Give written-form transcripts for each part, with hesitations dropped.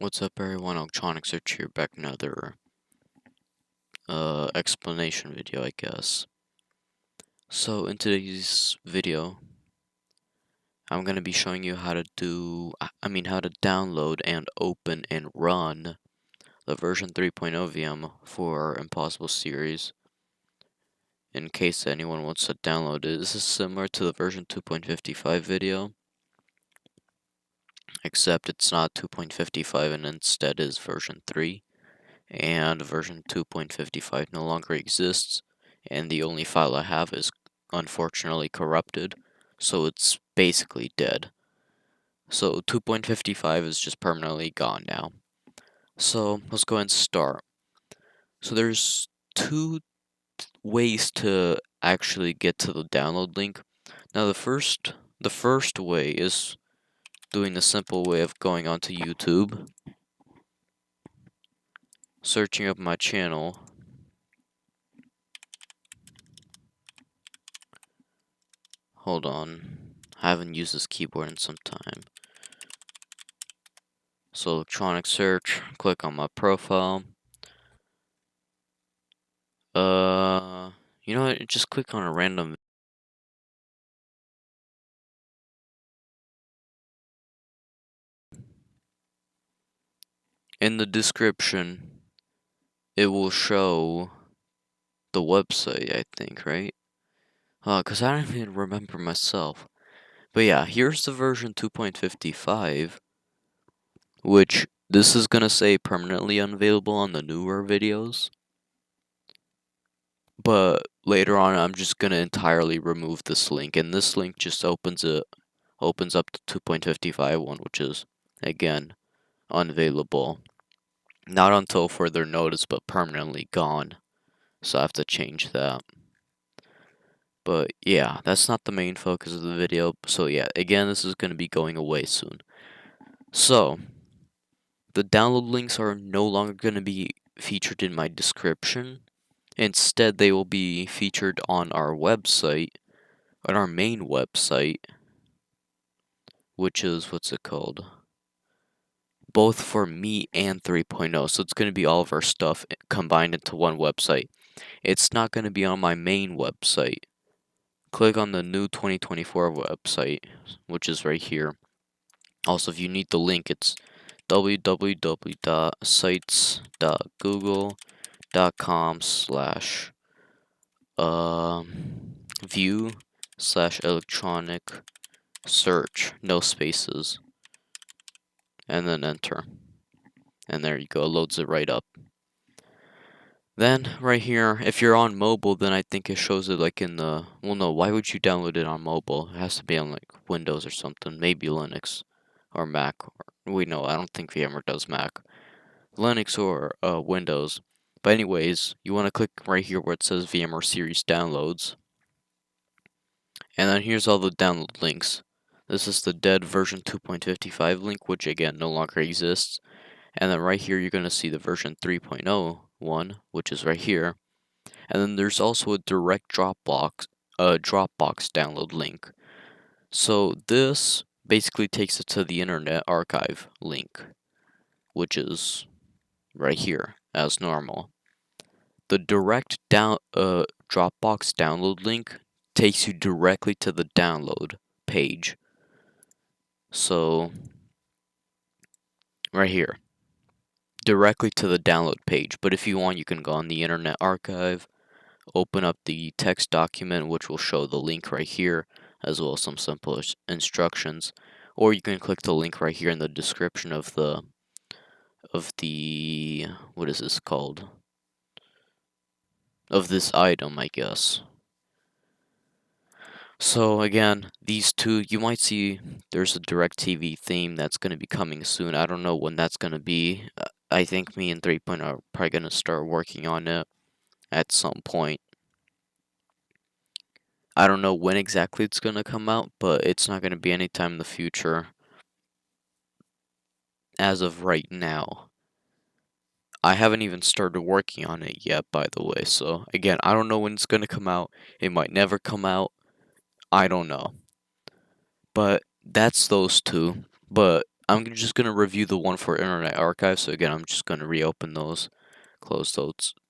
What's up, everyone? Electronic Search here, back another explanation video, I guess. So in today's video, I'm gonna be showing you how to how to download and open and run the version 3.0 VM for Impossible series. In case anyone wants to download it, this is similar to the version 2.55 video, except it's not 2.55 and instead is version 3. And version 2.55 no longer exists, and the only file I have is unfortunately corrupted, so it's basically dead. So 2.55 is just permanently gone now. So let's go ahead and start. So there's two ways to actually get to the download link. Now the first way is doing the simple way of going onto YouTube, searching up my channel, hold on, I haven't used this keyboard in some time. So electronic search, click on my profile. You know what, just click on a random. In the description, it will show the website, I think, right? Cause I don't even remember myself. But yeah, here's the version 2.55, which this is gonna say permanently unavailable on the newer videos. But later on, I'm just gonna entirely remove this link, and this link just opens up the 2.55 one, which is again unavailable. Not until further notice, but permanently gone. So I have to change that. But yeah, that's not the main focus of the video. So yeah, again, this is gonna be going away soon. So the download links are no longer gonna be featured in my description. Instead, they will be featured on our website, on our main website, which is, what's it called? Both for me and 3.0. So it's going to be all of our stuff combined into one website. It's not going to be on my main website. Click on the new 2024 website, which is right here. Also, if you need the link, it's www.sites.google.com/view/electronic search, no spaces, and then enter. And there you go, it loads it right up. Then, right here, if you're on mobile, then I think it shows it like in the, well no, why would you download it on mobile? It has to be on like Windows or something, maybe Linux or Mac. I don't think VMware does Mac. Linux or Windows. But anyways, you want to click right here where it says VMware Series Downloads. And then here's all the download links. This is the dead version 2.55 link, which again no longer exists. And then right here you're going to see the version 3.0 one, which is right here. And then there's also a direct Dropbox download link. So this basically takes it to the Internet Archive link, which is right here as normal. The direct Dropbox download link takes you directly to the download page. So right here, directly to the download page. But if you want, you can go on the Internet Archive, open up the text document, which will show the link right here, as well as some simple instructions. Or you can click the link right here in the description of the what is this called? Of this item, I guess. So again, these two, you might see there's a DirecTV theme that's going to be coming soon. I don't know when that's going to be. I think me and 3.0 are probably going to start working on it at some point. I don't know when exactly it's going to come out, but it's not going to be anytime in the future as of right now. I haven't even started working on it yet, by the way. So again, I don't know when it's going to come out. It might never come out. I don't know. But that's those two. But I'm just gonna review the one for Internet Archive. So again, I'm just gonna reopen those, close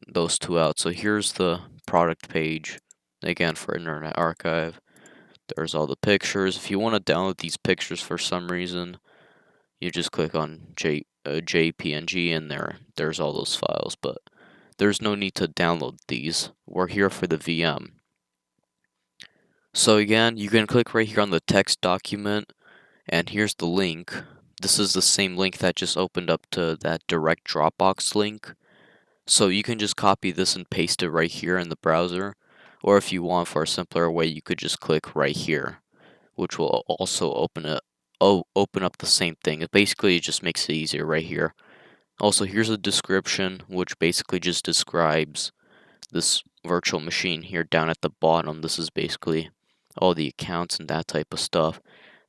those two out. So here's the product page again for Internet Archive. There's all the pictures. If you want to download these pictures for some reason, you just click on JPNG and there's all those files, but there's no need to download these. We're here for the VM. So again, you can click right here on the text document, and here's the link. This is the same link that just opened up to that direct Dropbox link. So you can just copy this and paste it right here in the browser, or if you want for a simpler way, you could just click right here, which will also open up the same thing. It just makes it easier right here. Also, here's a description, which basically just describes this virtual machine here down at the bottom. This is basically all the accounts and that type of stuff.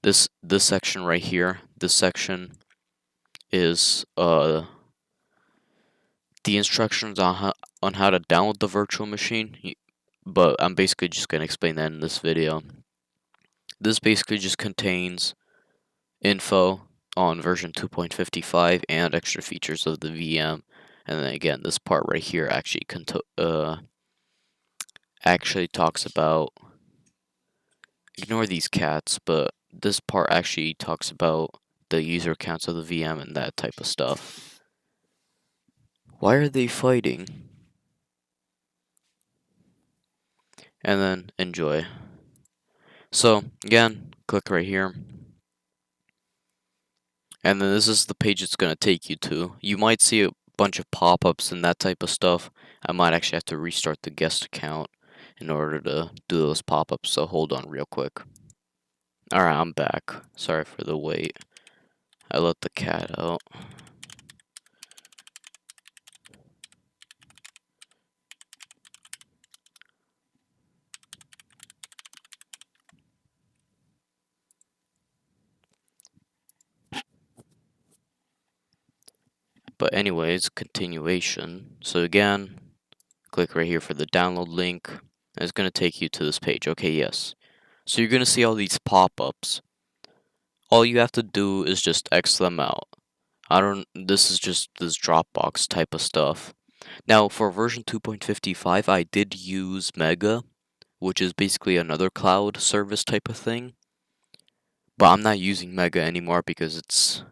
This section right here, this section is the instructions on how to download the virtual machine, but I'm basically just going to explain that in this video. This basically just contains info on version 2.55 and extra features of the VM. And then again, this part right here actually talks about, ignore these cats, but this part actually talks about the user accounts of the VM and that type of stuff. Why are they fighting? And then enjoy. So again, click right here. And then this is the page it's going to take you to. You might see a bunch of pop-ups and that type of stuff. I might actually have to restart the guest account in order to do those pop-ups, so hold on real quick. Alright, I'm back. Sorry for the wait. I let the cat out. But anyways, continuation. So again, click right here for the download link. And it's going to take you to this page. Okay, yes. So you're going to see all these pop-ups. All you have to do is just X them out. This is just this Dropbox type of stuff. Now, for version 2.55, I did use Mega, which is basically another cloud service type of thing. But I'm not using Mega anymore because it's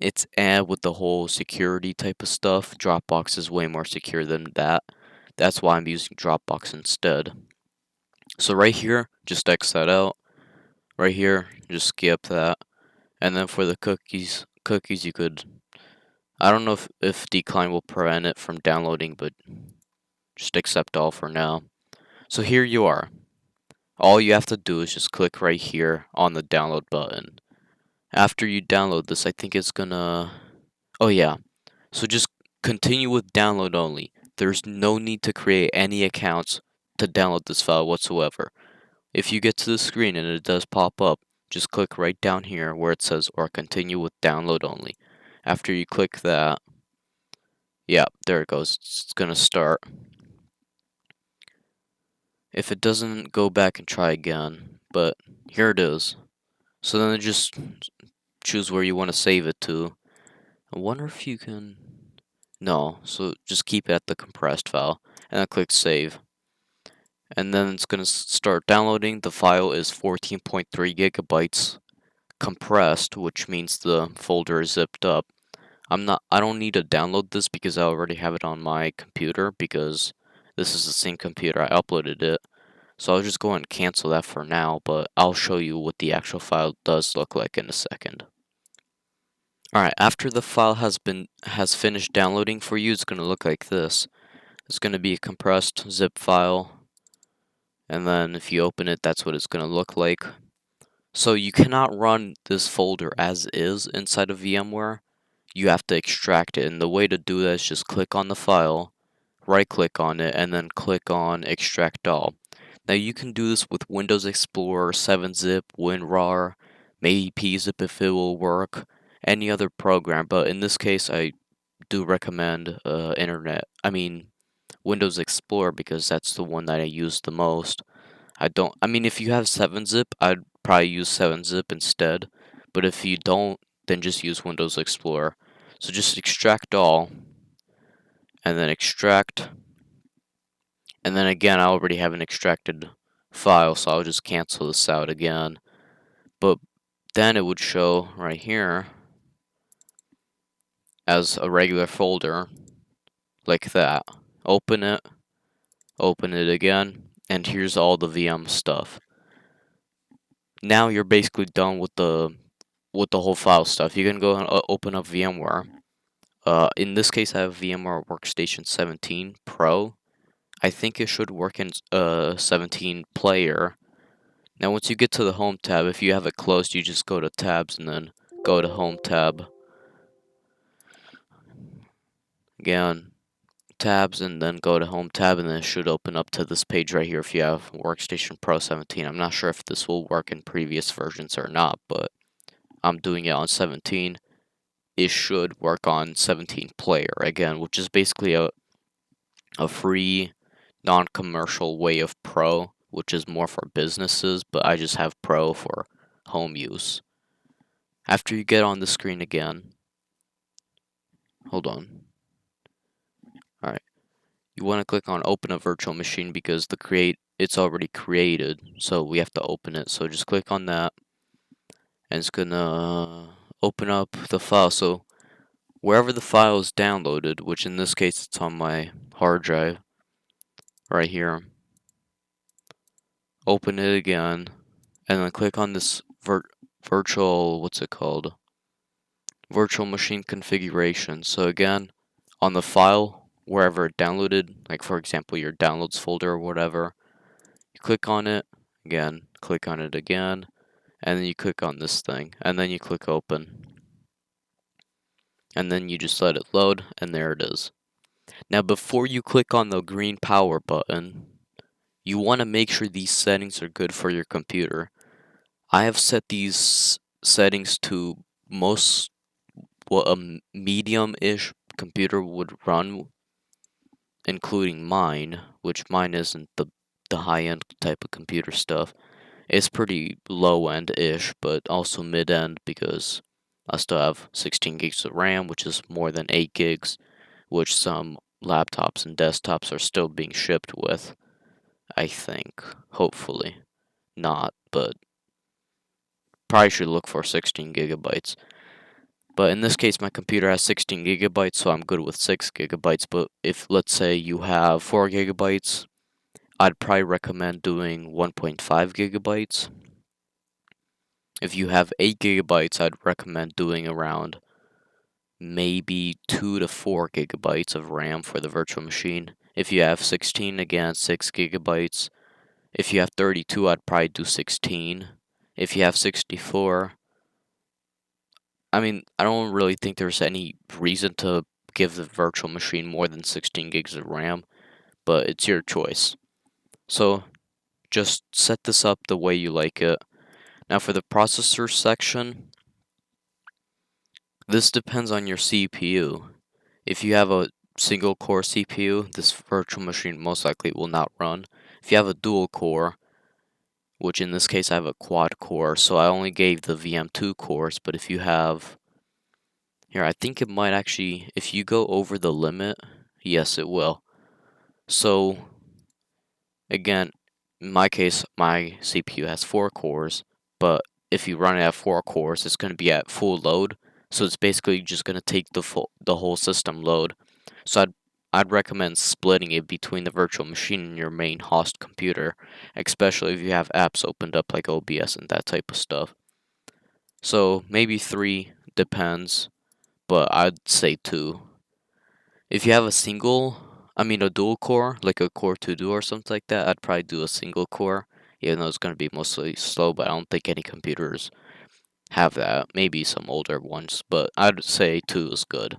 with the whole security type of stuff. Dropbox is way more secure than that. That's why I'm using Dropbox instead. So right here, just X that out. Right here, just skip that. And then for the cookies you could, I don't know if decline will prevent it from downloading, but just accept all for now. So here you are. All you have to do is just click right here on the download button. After you download this, I think it's gonna, oh yeah, so just continue with download only. There's no need to create any accounts to download this file whatsoever. If you get to the screen and it does pop up, just click right down here where it says or continue with download only. After you click that, yeah, there it goes. It's gonna start. If it doesn't, go back and try again, but here it is. So then just choose where you want to save it to. I wonder if you can, no, so just keep it at the compressed file, and then click save. And then it's going to start downloading. The file is 14.3 gigabytes compressed, which means the folder is zipped up. I don't need to download this because I already have it on my computer, because this is the same computer I uploaded it. So I'll just go and cancel that for now, but I'll show you what the actual file does look like in a second. Alright, after the file has finished downloading for you, it's going to look like this. It's going to be a compressed zip file, and then if you open it, that's what it's going to look like. So you cannot run this folder as is inside of VMware. You have to extract it, and the way to do that is just click on the file, right click on it, and then click on extract all. Now you can do this with Windows Explorer, 7-zip, WinRAR, maybe pzip if it will work, any other program, but in this case I do recommend Windows Explorer, because that's the one that I use the most. If you have 7-zip, I'd probably use 7-zip instead, but if you don't, then just use Windows Explorer. So just extract all, and then extract, and then again, I already have an extracted file, so I'll just cancel this out again. But then it would show right here as a regular folder, like that. Open it again, and here's all the VM stuff. Now you're basically done with the whole file stuff. You can go and open up VMware. In this case, I have VMware Workstation 17 Pro. I think it should work in 17 Player. Now, once you get to the Home tab, if you have it closed, you just go to Tabs and then go to Home tab. Again, Tabs and then go to Home tab, and then it should open up to this page right here if you have Workstation Pro 17. I'm not sure if this will work in previous versions or not, but I'm doing it on 17. It should work on 17 Player again, which is basically a free, non-commercial way of Pro, which is more for businesses, but I just have Pro for home use. After you get on the screen again, hold on. Alright, you want to click on Open a Virtual Machine because it's already created, so we have to open it. So just click on that, and it's gonna open up the file. So wherever the file is downloaded, which in this case it's on my hard drive, right here, open it again, and then click on this virtual machine configuration. So again, on the file, wherever it downloaded, like for example your downloads folder or whatever, you click on it again, click on it again, and then you click on this thing, and then you click open, and then you just let it load, and there it is. Now before you click on the green power button, you want to make sure these settings are good for your computer. I have set these settings to most what a medium-ish computer would run, including mine, which mine isn't the high-end type of computer stuff. It's pretty low-end-ish, but also mid-end because I still have 16 gigs of RAM, which is more than 8 gigs, which some laptops and desktops are still being shipped with, I think. Hopefully. Not, but probably should look for 16 gigabytes. But in this case, my computer has 16 gigabytes, so I'm good with 6 gigabytes. But if, let's say, you have 4 gigabytes, I'd probably recommend doing 1.5 gigabytes. If you have 8 gigabytes, I'd recommend doing around maybe 2 to 4 gigabytes of RAM for the virtual machine. If you have 16, again, 6 gigabytes. If you have 32, I'd probably do 16. If you have 64, I mean, I don't really think there's any reason to give the virtual machine more than 16 gigs of RAM, but it's your choice. So just set this up the way you like it. Now for the processor section, this depends on your CPU. If you have a single core CPU, this virtual machine most likely will not run. If you have a dual core, which in this case I have a quad core, so I only gave the VM2 cores, but if you have, here, I think it might actually, if you go over the limit, yes it will. So, again, in my case, my CPU has 4 cores, but if you run it at 4 cores, it's going to be at full load, so it's basically just going to take the whole system load. So I'd recommend splitting it between the virtual machine and your main host computer, especially if you have apps opened up like OBS and that type of stuff. So maybe 3, depends, but I'd say 2. If you have a dual core, like a Core 2 Duo or something like that, I'd probably do a single core, even though it's going to be mostly slow, but I don't think any computers have that. Maybe some older ones, but I'd say 2 is good.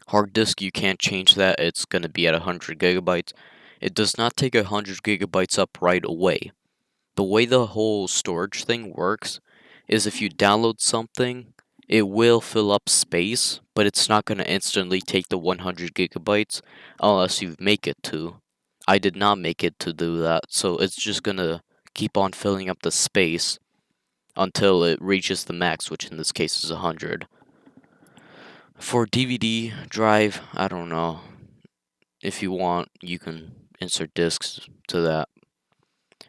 Hard disk, you can't change that. It's going to be at 100 gigabytes. It does not take 100 gigabytes up right away. The way the whole storage thing works is if you download something, it will fill up space, but it's not going to instantly take the 100 gigabytes unless you make it to. I did not make it to do that, so it's just going to keep on filling up the space until it reaches the max, which in this case is 100. For DVD drive, I don't know. If you want, you can insert disks to that.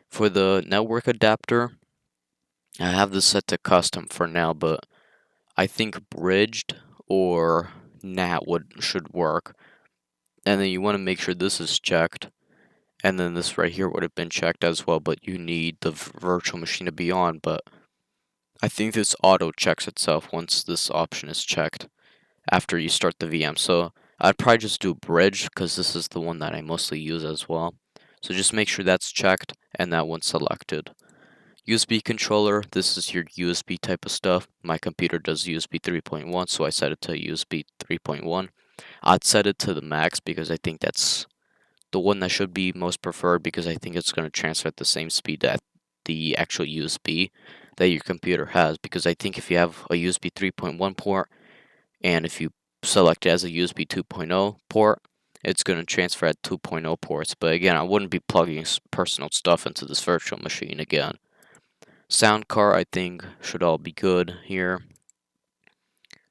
For the network adapter, I have this set to custom for now, but I think bridged or NAT should work. And then you want to make sure this is checked. And then this right here would have been checked as well, but you need the virtual machine to be on. But I think this auto checks itself once this option is checked after you start the VM. So I'd probably just do bridge because this is the one that I mostly use as well. So just make sure that's checked and that one's selected. USB controller, this is your USB type of stuff. My computer does USB 3.1, so I set it to USB 3.1. I'd set it to the max because I think that's the one that should be most preferred because I think it's going to transfer at the same speed that the actual USB that your computer has. Because I think if you have a USB 3.1 port and if you select it as a USB 2.0 port, it's going to transfer at 2.0 ports. But again, I wouldn't be plugging personal stuff into this virtual machine again. Sound card, I think, should all be good here.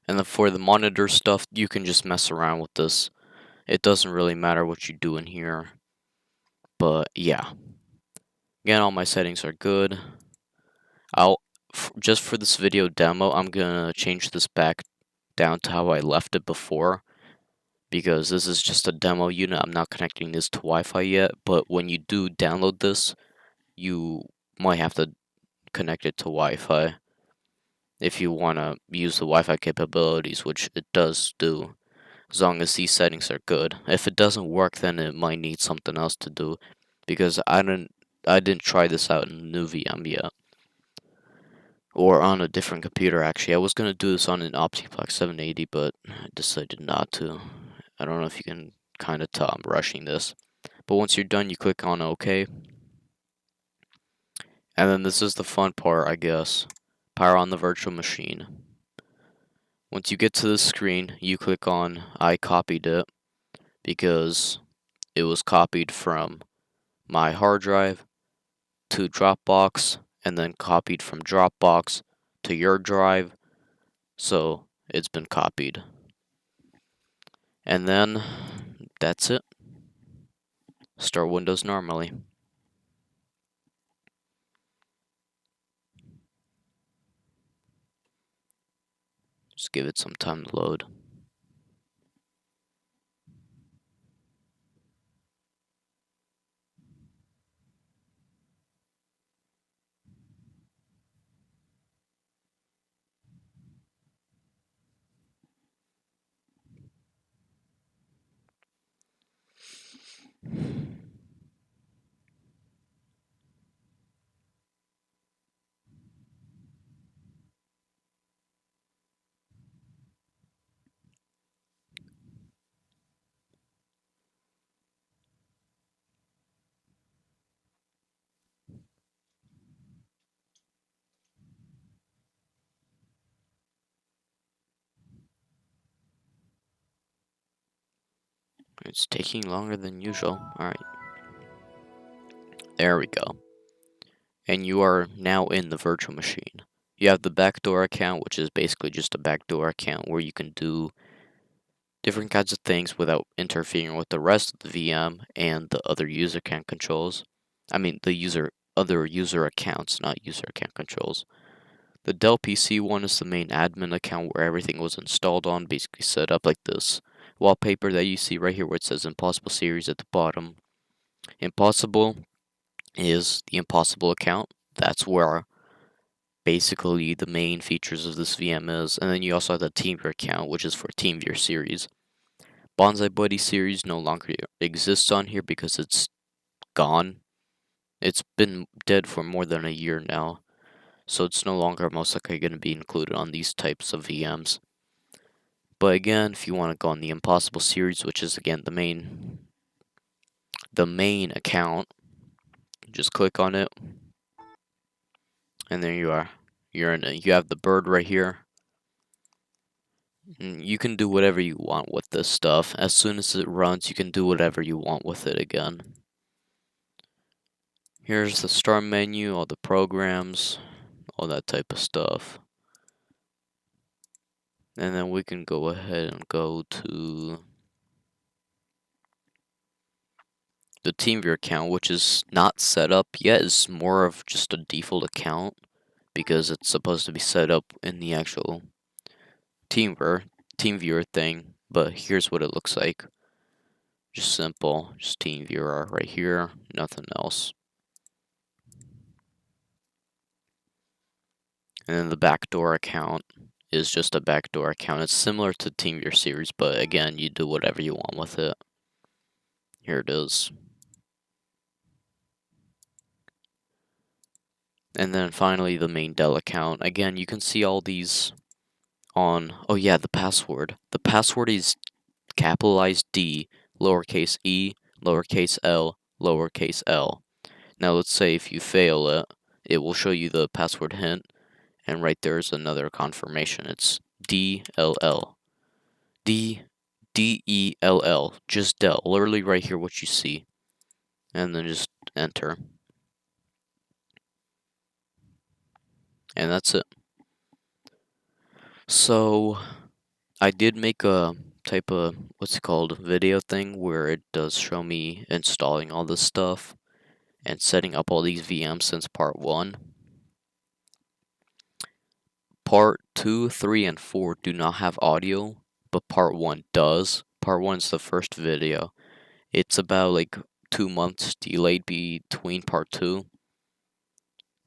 And then for the monitor stuff, you can just mess around with this. It doesn't really matter what you do in here. But yeah. Again, all my settings are good. Just for this video demo, I'm gonna change this back down to how I left it before. Because this is just a demo unit. I'm not connecting this to Wi-Fi yet. But when you do download this, you might have to connect it to Wi-Fi if you want to use the Wi-Fi capabilities, which it does do, as long as these settings are good. If it doesn't work, then it might need something else to do, because I didn't try this out in the new VM yet, or on a different computer. Actually, I was gonna do this on an Optiplex 780, but I decided not to. I don't know if you can kind of tell I'm rushing this, but once you're done, you click on OK. And then this is the fun part, I guess. Power on the virtual machine. Once you get to the screen, you click on I copied it because it was copied from my hard drive to Dropbox and then copied from Dropbox to your drive. So it's been copied. And then that's it. Start Windows normally. Just give it some time to load. It's taking longer than usual. Alright. There we go. And you are now in the virtual machine. You have the backdoor account, which is basically just a backdoor account where you can do different kinds of things without interfering with the rest of the VM and the other user account controls. I mean, other user accounts, not user account controls. The Dell PC one is the main admin account where everything was installed on, basically set up like this wallpaper that you see right here where it says Impossible Series at the bottom. Impossible is the Impossible account. That's where basically the main features of this VM is. And then you also have the TeamViewer account, which is for TeamViewer series. Bonsai Buddy series no longer exists on here because it's gone. It's been dead for more than a year now, so it's no longer most likely going to be included on these types of VMs. But again, if you want to go on the Impossible series, which is again the main account, just click on it, and there you are. You're in it. You have the bird right here. You can do whatever you want with this stuff. As soon as it runs, you can do whatever you want with it again. Here's the start menu, all the programs, all that type of stuff. And then we can go ahead and go to the TeamViewer account, which is not set up yet. It's more of just a default account because it's supposed to be set up in the actual TeamViewer thing. But here's what it looks like. Just simple, just TeamViewer right here, nothing else. And then the backdoor account is just a backdoor account. It's similar to TeamViewer series, but again, you do whatever you want with it. Here it is. And then finally, the main Dell account. Again, you can see all these on... Oh yeah, the password. The password is capitalized D, lowercase e, lowercase l, lowercase l. Now let's say if you fail it, it will show you the password hint, and right there's another confirmation. It's DLL. DELL. Just Dell. Literally right here what you see. And then just enter. And that's it. So I did make a type of what's it called video thing where it does show me installing all this stuff and setting up all these VMs since part 1. Part 2, 3, and 4 do not have audio, but part 1 does. Part 1 is the first video. It's about like 2 months delayed between part 2.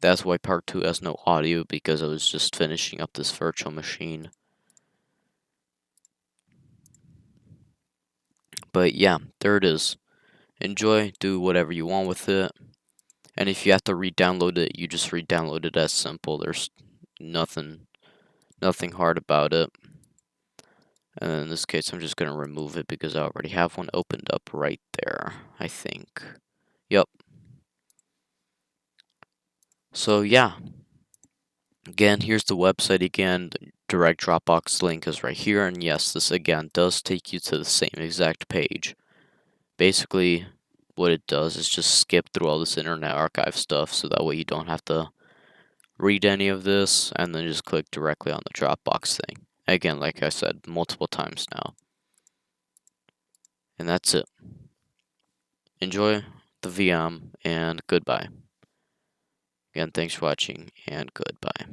That's why part 2 has no audio, because I was just finishing up this virtual machine. But yeah, there it is. Enjoy, do whatever you want with it. And if you have to re-download it, you just re-download it. As simple. There's nothing hard about it. And in this case, I'm just going to remove it because I already have one opened up right there, I think. Yep. So yeah. Again, here's the website again. The direct Dropbox link is right here. And yes, this again does take you to the same exact page. Basically, what it does is just skip through all this Internet Archive stuff, so that way you don't have to read any of this, and then just click directly on the Dropbox thing. Again, like I said multiple times now. And that's it. Enjoy the VM, and goodbye. Again, thanks for watching, and goodbye.